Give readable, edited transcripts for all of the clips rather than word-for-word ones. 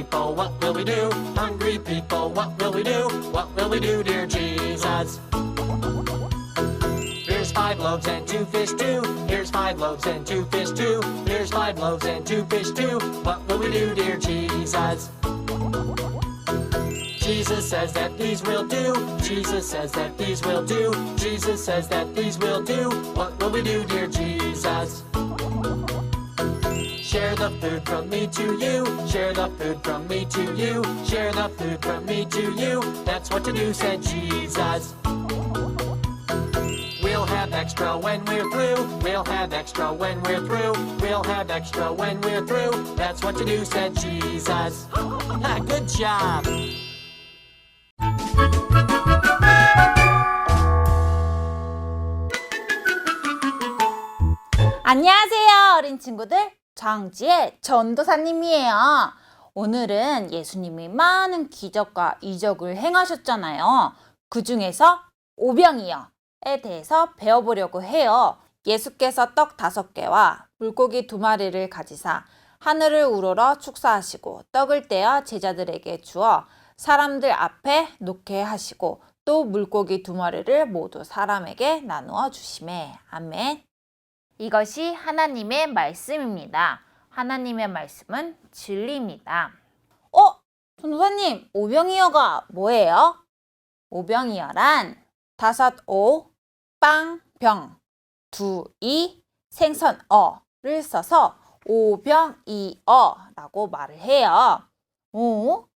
people, what will we do? Hungry people, what will we do? What will we do, dear Jesus? Here's 5 loaves and 2 fish too. Here's 5 loaves and 2 fish too. Here's 5 loaves and 2 fish too. What will we do, dear Jesus? Jesus says that these will do. Jesus says that these will do. Jesus says that these will do. What will we do, dear Jesus? Share the food from me to you. Share the food from me to you. Share the food from me to you. That's what to do, said Jesus. We'll have extra when we're through. We'll have extra when we're through. We'll have extra when we're through. That's what to do, said Jesus. Good job. 안녕하세요, 어린 친구들. 정지의 전도사님이에요. 오늘은 예수님이 많은 기적과 이적을 행하셨잖아요. 그 중에서 오병이어에 대해서 배워보려고 해요. 예수께서 떡 5개와 물고기 2마리를 가지사 하늘을 우러러 축사하시고 떡을 떼어 제자들에게 주어 사람들 앞에 놓게 하시고 또 물고기 2마리를 모두 사람에게 나누어 주시매. 아멘. 이것이 하나님의 말씀입니다. 하나님의 말씀은 진리입니다. 전도사님, 오병이어가 뭐예요? 오병이어란 5오, 빵, 병, 2이, 생선, 어를 써서 오병이어라고 말을 해요.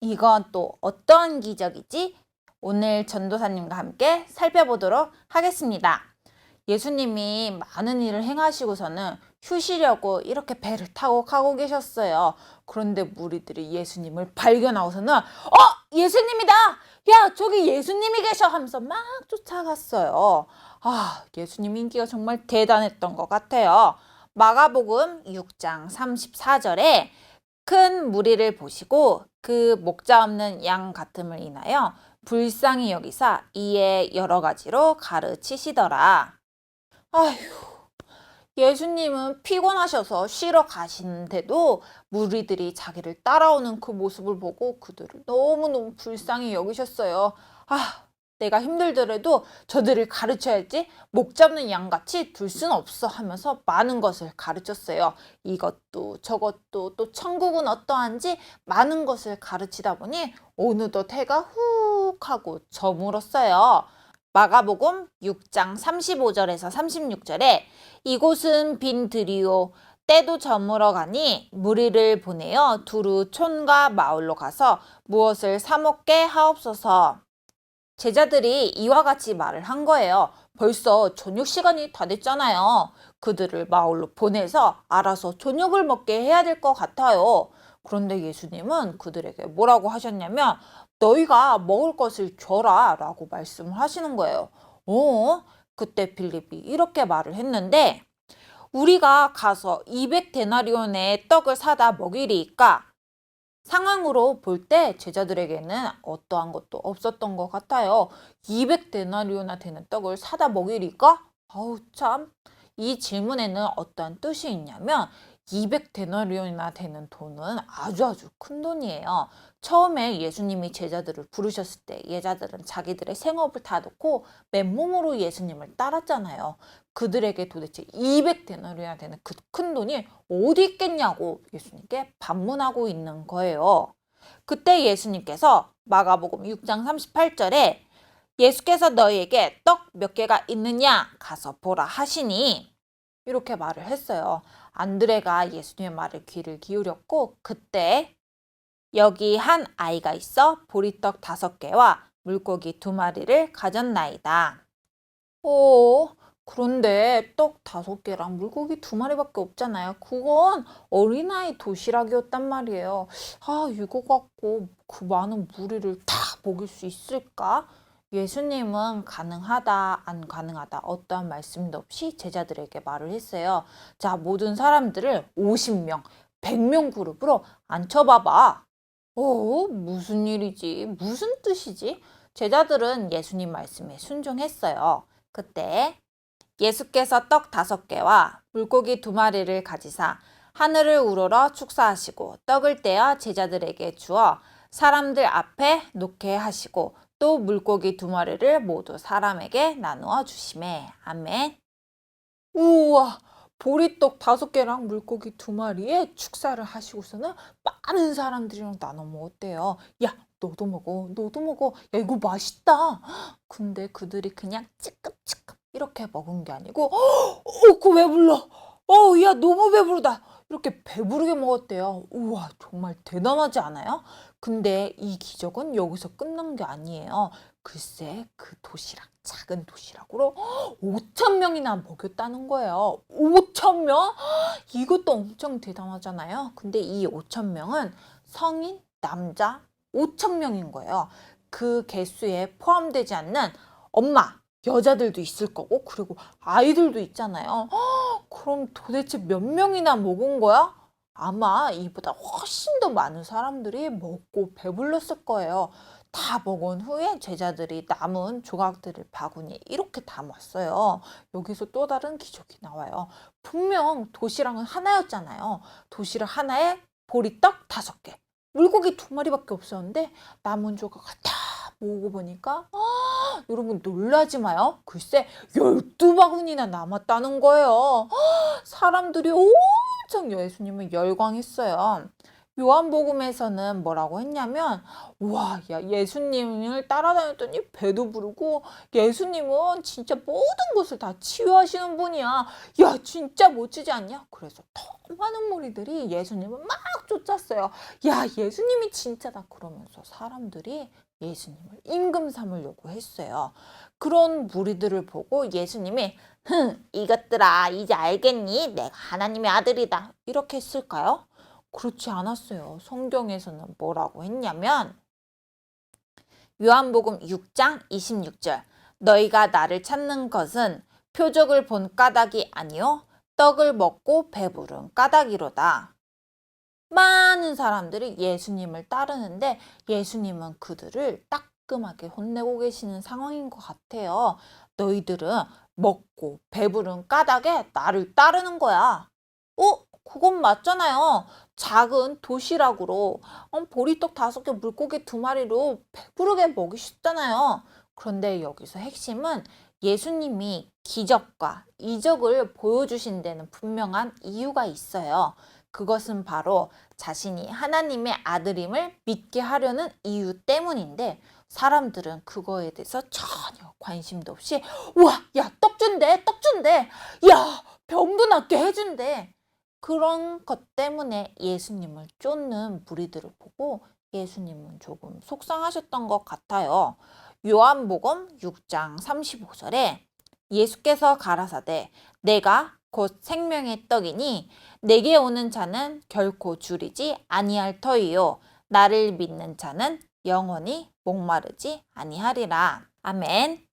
이건 또 어떤 기적이지? 오늘 전도사님과 함께 살펴보도록 하겠습니다. 예수님이 많은 일을 행하시고서는 휴시려고 이렇게 배를 타고 가고 계셨어요. 그런데 무리들이 예수님을 발견하고서는 예수님이다! 야, 저기 예수님이 계셔! 하면서 막 쫓아갔어요. 예수님 인기가 정말 대단했던 것 같아요. 마가복음 6장 34절에 큰 무리를 보시고 그 목자 없는 양 같음을 인하여 불쌍히 여기사 이에 여러 가지로 가르치시더라. 예수님은 피곤하셔서 쉬러 가시는데도 무리들이 자기를 따라오는 그 모습을 보고 그들을 너무너무 불쌍히 여기셨어요. 내가 힘들더라도 저들을 가르쳐야지, 목 잡는 양같이 둘 수는 없어 하면서 많은 것을 가르쳤어요. 이것도 저것도 또 천국은 어떠한지 많은 것을 가르치다 보니 어느덧 해가 훅 하고 저물었어요. 마가복음 6장 35절에서 36절에 이곳은 빈 들이요 때도 저물어 가니 무리를 보내어 두루 촌과 마을로 가서 무엇을 사 먹게 하옵소서. 제자들이 이와 같이 말을 한 거예요. 벌써 저녁 시간이 다 됐잖아요. 그들을 마을로 보내서 알아서 저녁을 먹게 해야 될 것 같아요. 그런데 예수님은 그들에게 뭐라고 하셨냐면 너희가 먹을 것을 줘라 라고 말씀을 하시는 거예요. 그때 빌립이 이렇게 말을 했는데 우리가 가서 200데나리온의 떡을 사다 먹이리까? 상황으로 볼 때 제자들에게는 어떠한 것도 없었던 것 같아요. 200데나리온이나 되는 떡을 사다 먹이리까? 참. 이 질문에는 어떠한 뜻이 있냐면 200데나리온이나 되는 돈은 아주 큰 돈이에요. 처음에 예수님이 제자들을 부르셨을 때 제자들은 자기들의 생업을 다 놓고 맨몸으로 예수님을 따랐잖아요. 그들에게 도대체 200데나리온이나 되는 그 큰 돈이 어디 있겠냐고 예수님께 반문하고 있는 거예요. 그때 예수님께서 마가복음 6장 38절에 예수께서 너희에게 떡 몇 개가 있느냐 가서 보라 하시니 이렇게 말을 했어요. 안드레가 예수님의 말을 귀를 기울였고 그때 여기 한 아이가 있어 보리떡 5개와 물고기 2마리를 가졌나이다. 그런데 떡 5개랑 물고기 2마리밖에 없잖아요. 그건 어린아이 도시락이었단 말이에요. 이거 갖고 그 많은 무리를 다 먹일 수 있을까? 예수님은 가능하다, 안 가능하다 어떠한 말씀도 없이 제자들에게 말을 했어요. 자, 모든 사람들을 50명, 100명 그룹으로 앉혀봐봐. 무슨 일이지? 무슨 뜻이지? 제자들은 예수님 말씀에 순종했어요. 그때 예수께서 떡 5개와 물고기 2마리를 가지사 하늘을 우러러 축사하시고 떡을 떼어 제자들에게 주어 사람들 앞에 놓게 하시고 또 물고기 2마리를 모두 사람에게 나누어 주시매. 아멘. 우와, 보리떡 5개랑 물고기 2마리에 축사를 하시고서는 많은 사람들이랑 나눠 먹었대요. 야, 너도 먹어, 너도 먹어. 야, 이거 맛있다. 근데 그들이 그냥 찌끔찌끔 이렇게 먹은 게 아니고, 그거 왜 불러? 야, 너무 배부르다. 이렇게 배부르게 먹었대요. 우와, 정말 대단하지 않아요? 근데 이 기적은 여기서 끝난 게 아니에요. 글쎄, 그 도시락, 작은 도시락으로 5,000명이나 먹였다는 거예요. 5,000명? 이것도 엄청 대단하잖아요. 근데 이 5,000명은 성인, 남자 5,000명인 거예요. 그 개수에 포함되지 않는 엄마, 여자들도 있을 거고, 그리고 아이들도 있잖아요. 그럼 도대체 몇 명이나 먹은 거야? 아마 이보다 훨씬 더 많은 사람들이 먹고 배불렀을 거예요. 다 먹은 후에 제자들이 남은 조각들을 바구니에 이렇게 담았어요. 여기서 또 다른 기적이 나와요. 분명 도시락은 하나였잖아요. 도시락 하나에 보리떡 5개, 물고기 2마리밖에 없었는데 남은 조각을 다 모으고 보니까 여러분 놀라지 마요. 글쎄 12바구니나 남았다는 거예요. 사람들이 엄청 예수님을 열광했어요. 요한복음에서는 뭐라고 했냐면, 와, 야, 예수님을 따라다녔더니 배도 부르고 예수님은 진짜 모든 것을 다 치유하시는 분이야. 야, 진짜 멋지지 않냐? 그래서 더 많은 무리들이 예수님을 막 쫓았어요. 야, 예수님이 진짜다. 그러면서 사람들이 예수님을 임금 삼으려고 했어요. 그런 무리들을 보고 예수님이 이것들아 이제 알겠니? 내가 하나님의 아들이다. 이렇게 했을까요? 그렇지 않았어요. 성경에서는 뭐라고 했냐면 요한복음 6장 26절 너희가 나를 찾는 것은 표적을 본 까닭이 아니요 떡을 먹고 배부른 까닭이로다. 많은 사람들이 예수님을 따르는데 예수님은 그들을 따끔하게 혼내고 계시는 상황인 것 같아요. 너희들은 먹고 배부른 까닭에 나를 따르는 거야. 그건 맞잖아요. 작은 도시락으로 보리떡 5개, 물고기 2마리로 배부르게 먹이셨잖아요. 그런데 여기서 핵심은 예수님이 기적과 이적을 보여주신 데는 분명한 이유가 있어요. 그것은 바로 자신이 하나님의 아들임을 믿게 하려는 이유 때문인데 사람들은 그거에 대해서 전혀 관심도 없이 우와, 야, 떡 준대, 떡 준대. 야, 병도 낫게 해준대. 그런 것 때문에 예수님을 쫓는 무리들을 보고 예수님은 조금 속상하셨던 것 같아요. 요한복음 6장 35절에 예수께서 가라사대 내가 곧 생명의 떡이니 내게 오는 자는 결코 줄이지 아니할 터이요 나를 믿는 자는 영원히 목마르지 아니하리라. 아멘.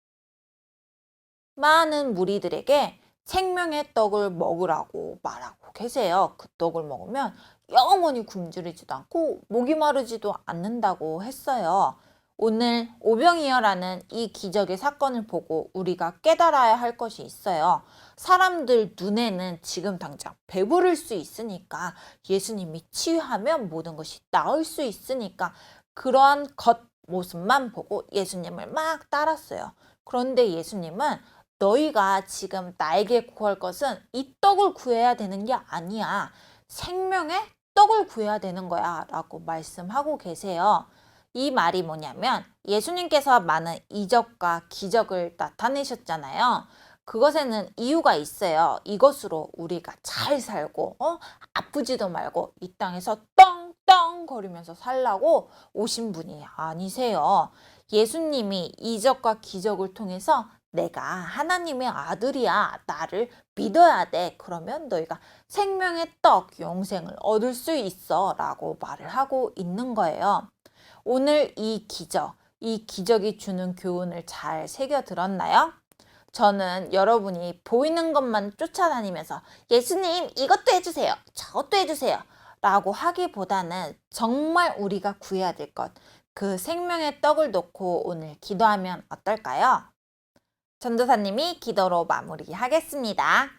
많은 무리들에게 생명의 떡을 먹으라고 말하고 계세요. 그 떡을 먹으면 영원히 굶주리지도 않고 목이 마르지도 않는다고 했어요. 오늘 오병이어라는 이 기적의 사건을 보고 우리가 깨달아야 할 것이 있어요. 사람들 눈에는 지금 당장 배부를 수 있으니까 예수님이 치유하면 모든 것이 나을 수 있으니까 그러한 겉모습만 보고 예수님을 막 따랐어요. 그런데 예수님은 너희가 지금 나에게 구할 것은 이 떡을 구해야 되는 게 아니야. 생명의 떡을 구해야 되는 거야 라고 말씀하고 계세요. 이 말이 뭐냐면 예수님께서 많은 이적과 기적을 나타내셨잖아요. 그것에는 이유가 있어요. 이것으로 우리가 잘 살고 아프지도 말고 이 땅에서 떵떵 거리면서 살라고 오신 분이 아니세요. 예수님이 이적과 기적을 통해서 내가 하나님의 아들이야. 나를 믿어야 돼. 그러면 너희가 생명의 떡, 영생을 얻을 수 있어. 라고 말을 하고 있는 거예요. 오늘 이 기적이 주는 교훈을 잘 새겨 들었나요? 저는 여러분이 보이는 것만 쫓아다니면서 예수님 이것도 해주세요. 저것도 해주세요. 라고 하기보다는 정말 우리가 구해야 될 것, 그 생명의 떡을 놓고 오늘 기도하면 어떨까요? 전도사님이 기도로 마무리하겠습니다.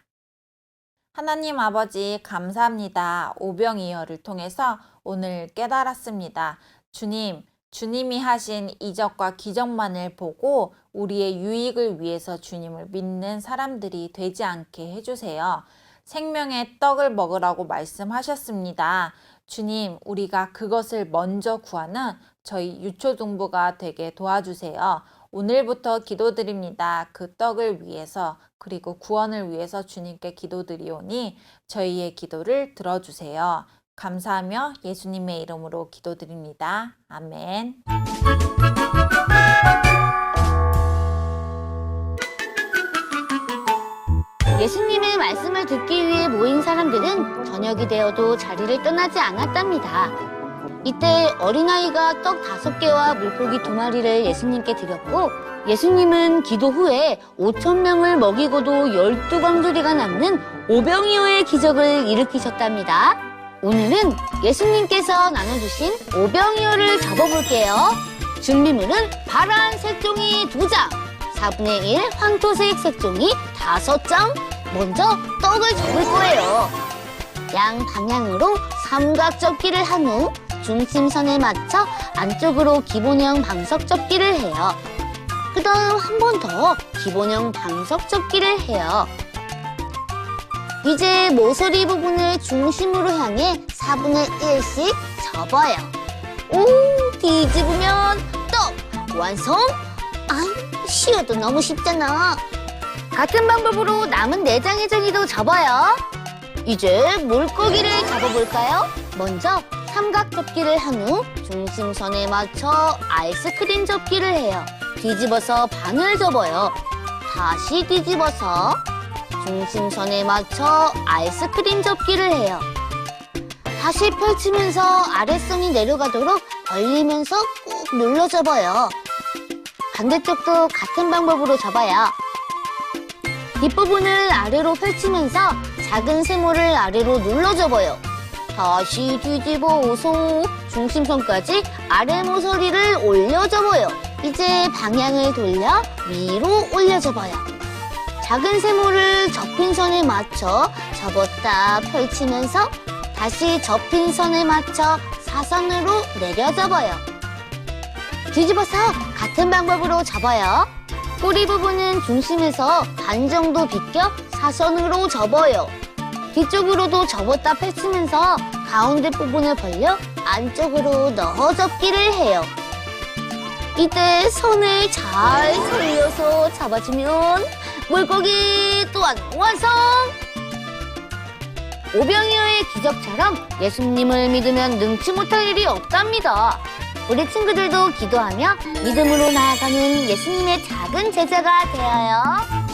하나님 아버지 감사합니다. 오병이어를 통해서 오늘 깨달았습니다. 주님, 주님이 하신 이적과 기적만을 보고 우리의 유익을 위해서 주님을 믿는 사람들이 되지 않게 해주세요. 생명의 떡을 먹으라고 말씀하셨습니다. 주님, 우리가 그것을 먼저 구하는 저희 유초등부가 되게 도와주세요. 오늘부터 기도드립니다. 그 떡을 위해서 그리고 구원을 위해서 주님께 기도드리오니 저희의 기도를 들어주세요. 감사하며 예수님의 이름으로 기도드립니다. 아멘. 예수님의 말씀을 듣기 위해 모인 사람들은 저녁이 되어도 자리를 떠나지 않았답니다. 이때 어린아이가 떡 5개와 물고기 2마리를 예수님께 드렸고 예수님은 기도 후에 5,000명을 먹이고도 12광주리가 남는 오병이어의 기적을 일으키셨답니다. 오늘은 예수님께서 나눠주신 오병이어를 접어볼게요. 준비물은 파란 색종이 2장, 4분의 1 황토색 색종이 5장. 먼저 떡을 접을 거예요. 양 방향으로 삼각 접기를 한 후 중심선에 맞춰 안쪽으로 기본형 방석 접기를 해요. 그 다음 한 번 더 기본형 방석 접기를 해요. 이제 모서리 부분을 중심으로 향해 4분의 1씩 접어요. 오, 뒤집으면 떡 완성! 쉬어도 너무 쉽잖아. 같은 방법으로 남은 4장의 종이도 접어요. 이제 물고기를 접어볼까요? 먼저 삼각 접기를 한 후 중심선에 맞춰 아이스크림 접기를 해요. 뒤집어서 반을 접어요. 다시 뒤집어서 중심선에 맞춰 아이스크림 접기를 해요. 다시 펼치면서 아래선이 내려가도록 벌리면서 꾹 눌러 접어요. 반대쪽도 같은 방법으로 접어요. 뒷부분을 아래로 펼치면서 작은 세모를 아래로 눌러 접어요. 다시 뒤집어서 중심선까지 아래 모서리를 올려 접어요. 이제 방향을 돌려 위로 올려 접어요. 작은 세모를 접힌 선에 맞춰 접었다 펼치면서 다시 접힌 선에 맞춰 사선으로 내려 접어요. 뒤집어서 같은 방법으로 접어요. 꼬리 부분은 중심에서 반 정도 비껴 사선으로 접어요. 뒤쪽으로도 접었다 펼치면서 가운데 부분을 벌려 안쪽으로 넣어 접기를 해요. 이때 선을 잘 돌려서 잡아주면 물고기 또한 완성! 오병이어의 기적처럼 예수님을 믿으면 능치 못할 일이 없답니다. 우리 친구들도 기도하며 믿음으로 나아가는 예수님의 작은 제자가 되어요.